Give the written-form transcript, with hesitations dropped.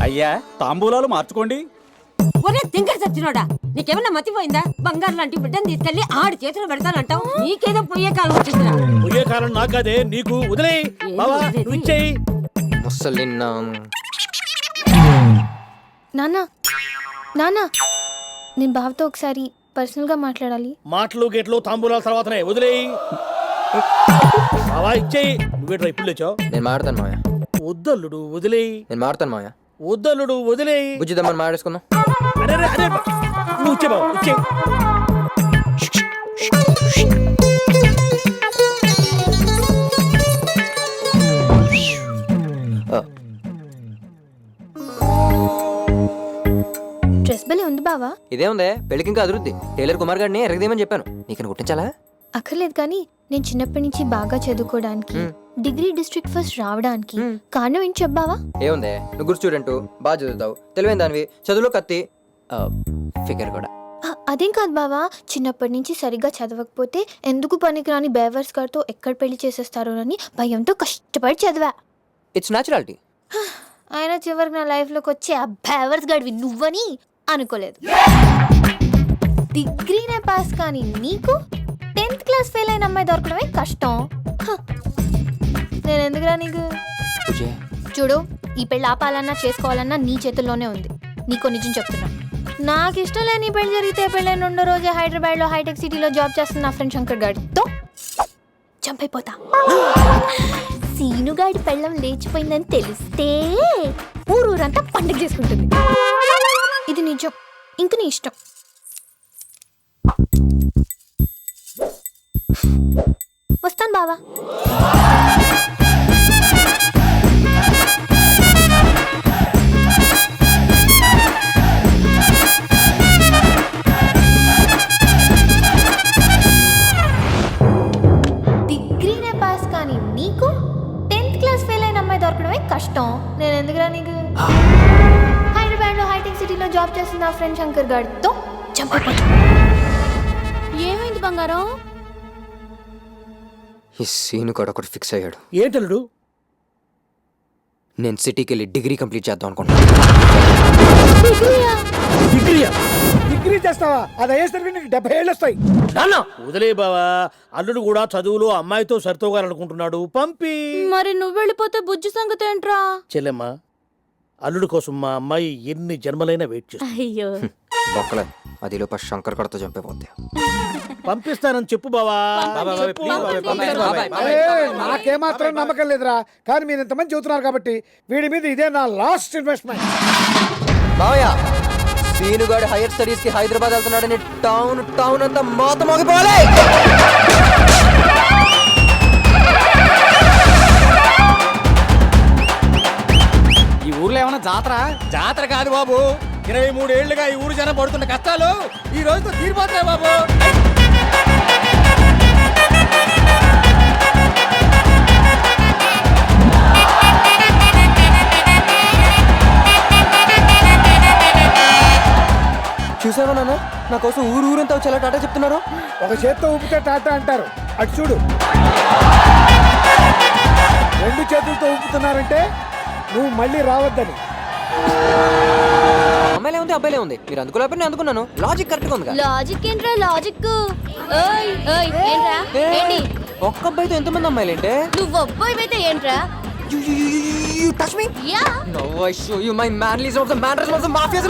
అయ్యా తాంబూలాలు మార్చుకోండి. ఒరే తింగర్ సచ్చినోడా, నీకేమన్నా మతిపోయిందా? బంగారు లాంటి బిడ్డను తీసుకెళ్లి ఆడి చేతులు పెడతానంటావు. నీకేదో పొయ్యే కాలం వచ్చిందిరా. పొయ్యే కాలం నాకదే, నీకు వదిలే బావా, నువ్వు ఇచ్చేయి. నానా నానా, నేను బావతో ఒకసారి పర్సనల్ గా మాట్లాడాలి. మాటలు గేట్లు తాంబూలాల తర్వాతనే, వదిలేయి బావా, ఇచ్చేయి. నువ్వేట్రా ఇప్పుడు లేచావు? నేను మాడతాను మావయ్య. వద్దల్లుడు వదిలేయి. నేను మాడతాను మావయ్య. వద్దల్లుడు వదిలేయి. బుజ్జిదమ్మని మాడేసుకుందాం. అరే అరే, నువ్వు ఇచ్చే బావ, ఇచ్చేయి. డ్రెస్ బలే ఉంది బావా. ఇదే ఉందే, పెళ్ళికి ఇంకా అదురుద్ది. టైలర్ కుమార్ గారిని ఎరగదేమని చెప్పాను. నీకు కుట్టించాలా? అక్కర్లేదు, కానీ నేను చిన్నప్పటి నుంచి బాగా చదువుకోవడానికి, డిగ్రీ డిస్ట్రిక్ట్ ఫస్ట్ రావడానికి కారణం ఏంటి చెప్పావా? ఏముందే, నువ్వు గుడ్ స్టూడెంట్, బాగా చదువుతావు, తెలివైన దానివి, చదువులో కత్తి, ఫిగర్ కూడా. అదేం కాదు బావా, చిన్నప్పటి నుంచి సరిగ్గా చదవకపోతే ఎందుకు పనికిరాని బేవర్స్ గారితో ఎక్కడ పెళ్లి చేసేస్తారోనని భయంతో కష్టపడి చదివా. It's naturality. ఆయన చివరికి నా లైఫ్లోకి వచ్చే ఆ బేవర్స్ గాడివి నువ్వని అనుకోలేదు. డిగ్రీనే పాస్ కానీ నీకు 10th క్లాస్ ఫెయిల్ అయిన అమ్మాయి దొరకడమే కష్టం. నేను ఎందుకురా నీకు? చూడు, ఈ పెళ్ళి ఆపాలన్నా చేసుకోవాలన్నా నీ చేతుల్లోనే ఉంది. నీకో నిజం చెప్తున్నా, నాకు ఇష్టం లేని పెళ్లి జరిగితే పెళ్ళైన 2 రోజే హైదరాబాద్ లో హైటెక్ సిటీలో జాబ్ చేస్తున్న నా ఫ్రెండ్ శంకర్ గాడితో చంపైపోతా. సీనుగాడి పెళ్ళం లేచిపోయిందని తెలిస్తే ఊరంతా పండుగ చేసుకుంటుంది. ఇది నిజం, ఇంక నీ ఇష్టం. వస్తాను బావా. డిగ్రీనే పాస్ కానీ నీకు 10th క్లాస్ ఫెయిల్ అయిన అమ్మాయి దొరకడమే కష్టం. నేను ఎందుకురా నీకు? హైదరాబాద్ లో హైటెక్ సిటీలో జాబ్ చేస్తున్న నా ఫ్రెండ్ శంకర్ గాడితో చంపైపోతా. ఏమైంది బంగారం? ఈ సీను కూడా ఒకటి ఫిక్స్ అయ్యాడు. ఏంటల్లుడు? నేను సిటీకి వెళ్ళి డిగ్రీ కంప్లీట్ చేద్దాం అనుకుంటున్నాను. డిగ్రీ చేస్తావా? అది అయ్యేసరికి నీకు 70 ఏళ్ళు వస్తాయి. వదిలే బావా, అల్లుడు కూడా చదువులో అమ్మాయితో సరితోగాలనుకుంటున్నాడు. పంపి. మరి నువ్వు వెళ్ళిపోతే బుజ్జి సంగతి ఏంట్రా? చెల్లెమ్మ, అల్లుడు కోసం మా అమ్మాయి ఎన్ని జన్మలైనా వెయిట్ చేస్తుంది. అయ్యో బొక్కలే, అది లోప శంకర్ కడతో చంపైపోతే. పంపిస్తానని చెప్పు బావా. నాకేమాత్రం నమ్మకం లేదురా, కానీ మీరు ఇంతమంది చెబుతున్నారు కాబట్టి వీడి మీద ఇదే నా లాస్ట్ ఇన్వెస్ట్మెంట్. బావయ్య, సీనుగాడు హైయర్ స్టడీస్ కి హైదరాబాద్ వెళ్తున్నాడని టౌన్ అంతా మొత్తం మోగిపోవాలి. ఈ ఊర్లో ఏమైనా జాతర? జాతర కాదు బాబు, 23 ఏళ్లుగా ఈ ఊరు జనం పడుతున్న కష్టాలు ఈ రోజుతో తీరిపోతాయి బాబు. చూసావా నాన్న, నా కోసం ఊరంతా వచ్చి ఎలా టాటా చెప్తున్నారు. ఒక చేత్తో ఊపితే టాటా అంటారు, అటు చూడు. 2 చేతులతో ఊపుతున్నారంటే నువ్వు మళ్ళీ రావద్దని. అమ్మాయిలే ఉంది, అబ్బాయిలే ఉంది. మీరు అందుకోలేకపోతే నేను అందుకున్నాను. లాజిక్ కరెక్ట్ గా ఉంది. లాజిక్ ఏంట్రా లాజిక్? ఏంట్రా ఏంటి? ఒక్క అబ్బాయితో ఎంతమంది అమ్మాయిలు అంటే? నువ్వు అబ్బాయివైతే ఏంట్రా? You touch me? Yeah. No, I show you my manlyism of the mannerism of the mafia.